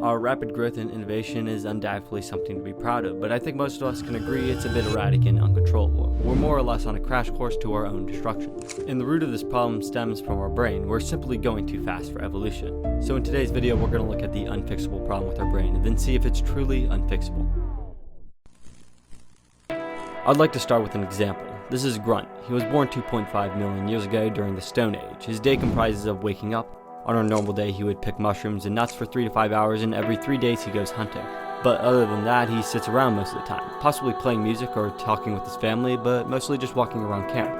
Our rapid growth and innovation is undoubtedly something to be proud of, but I think most of us can agree it's a bit erratic and uncontrollable. We're more or less on a crash course to our own destruction. And the root of this problem stems from our brain. We're simply going too fast for evolution. So in today's video, we're going to look at the unfixable problem with our brain and then see if it's truly unfixable. I'd like to start with an example. This is Grunt. He was born 2.5 million years ago during the Stone Age. His day comprises of waking up. On a normal day, he would pick mushrooms and nuts for 3 to 5 hours, and every 3 days he goes hunting. But other than that, he sits around most of the time, possibly playing music or talking with his family, but mostly just walking around camp.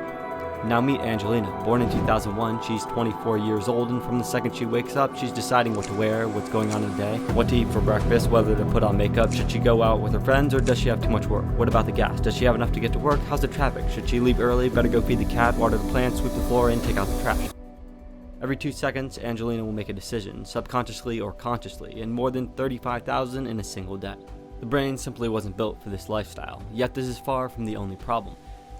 Now meet Angelina. Born in 2001, she's 24 years old, and from the second she wakes up, she's deciding what to wear, what's going on in the day, what to eat for breakfast, whether to put on makeup, should she go out with her friends, or does she have too much work? What about the gas? Does she have enough to get to work? How's the traffic? Should she leave early? Better go feed the cat, water the plants, sweep the floor, and take out the trash. Every 2 seconds, Angelina will make a decision, subconsciously or consciously, and more than 35,000 in a single day. The brain simply wasn't built for this lifestyle, yet this is far from the only problem.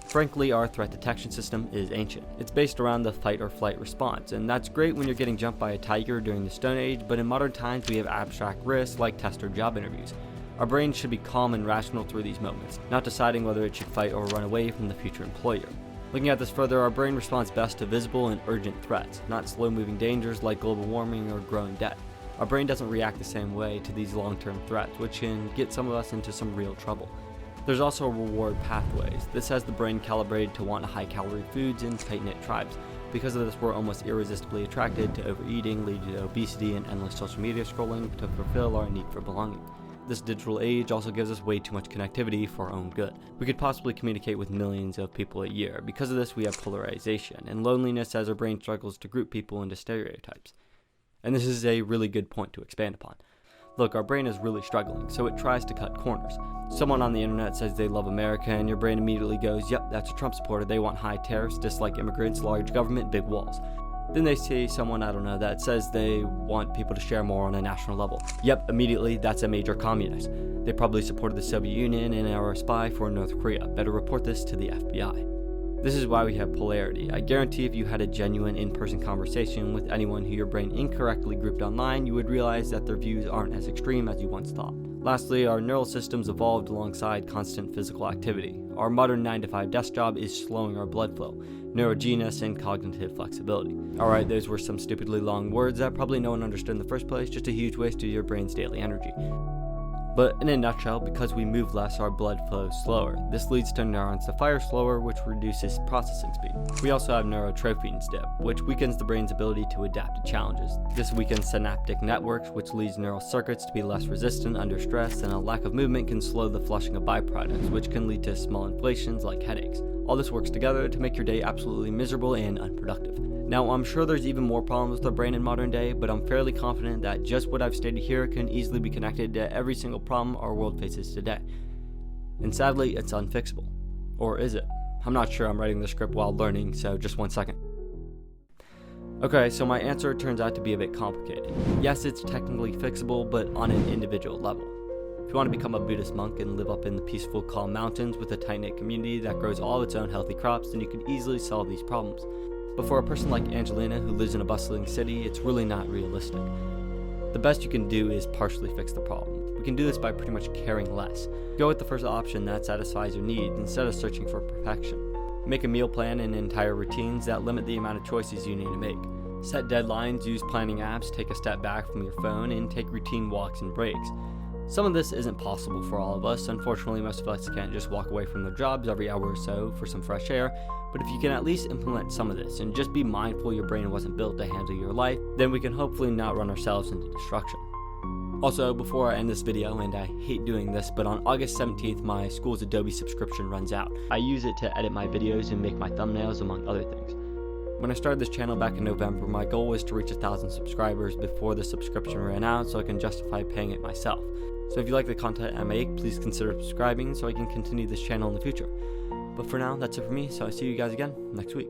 Frankly, our threat detection system is ancient. It's based around the fight or flight response, and that's great when you're getting jumped by a tiger during the Stone Age, but in modern times we have abstract risks like test or job interviews. Our brain should be calm and rational through these moments, not deciding whether it should fight or run away from the future employer. Looking at this further, our brain responds best to visible and urgent threats, not slow-moving dangers like global warming or growing debt. Our brain doesn't react the same way to these long-term threats, which can get some of us into some real trouble. There's also reward pathways. This has the brain calibrated to want high-calorie foods and tight-knit tribes. Because of this, we're almost irresistibly attracted to overeating, leading to obesity and endless social media scrolling to fulfill our need for belonging. This digital age also gives us way too much connectivity for our own good. We could possibly communicate with millions of people a year. Because of this, we have polarization and loneliness as our brain struggles to group people into stereotypes. And this is a really good point to expand upon. Look, our brain is really struggling, so it tries to cut corners. Someone on the internet says they love America, and your brain immediately goes, yep, that's a Trump supporter. They want high tariffs, dislike immigrants, large government, big walls. Then they see someone, I don't know, that says they want people to share more on a national level. Yep, immediately, that's a major communist. They probably supported the Soviet Union and are a spy for North Korea. Better report this to the FBI. This is why we have polarity. I guarantee if you had a genuine in-person conversation with anyone who your brain incorrectly grouped online, you would realize that their views aren't as extreme as you once thought. Lastly, our neural systems evolved alongside constant physical activity. Our modern 9-to-5 desk job is slowing our blood flow, neurogenesis, and cognitive flexibility. Alright, those were some stupidly long words that probably no one understood in the first place, just a huge waste of your brain's daily energy. But in a nutshell, because we move less, our blood flows slower. This leads to neurons to fire slower, which reduces processing speed. We also have neurotrophins dip, which weakens the brain's ability to adapt to challenges. This weakens synaptic networks, which leads neural circuits to be less resistant under stress, and a lack of movement can slow the flushing of byproducts, which can lead to small inflations like headaches. All this works together to make your day absolutely miserable and unproductive. Now, I'm sure there's even more problems with our brain in modern day, but I'm fairly confident that just what I've stated here can easily be connected to every single problem our world faces today. And sadly, it's unfixable. Or is it? I'm not sure. I'm writing the script while learning, so just 1 second. Okay, so my answer turns out to be a bit complicated. Yes, it's technically fixable, but on an individual level. If you want to become a Buddhist monk and live up in the peaceful, calm mountains with a tight-knit community that grows all of its own healthy crops, then you can easily solve these problems. But for a person like Angelina who lives in a bustling city, it's really not realistic. The best you can do is partially fix the problem. We can do this by pretty much caring less. Go with the first option that satisfies your needs instead of searching for perfection. Make a meal plan and entire routines that limit the amount of choices you need to make. Set deadlines, use planning apps, take a step back from your phone, and take routine walks and breaks. Some of this isn't possible for all of us. Unfortunately, most of us can't just walk away from their jobs every hour or so for some fresh air, but if you can at least implement some of this and just be mindful your brain wasn't built to handle your life, then we can hopefully not run ourselves into destruction. Also, before I end this video, and I hate doing this, but on August 17th, my school's Adobe subscription runs out. I use it to edit my videos and make my thumbnails, among other things. When I started this channel back in November, my goal was to reach 1,000 subscribers before the subscription ran out so I can justify paying it myself. So if you like the content I make, please consider subscribing so I can continue this channel in the future. But for now, that's it for me, so I'll see you guys again next week.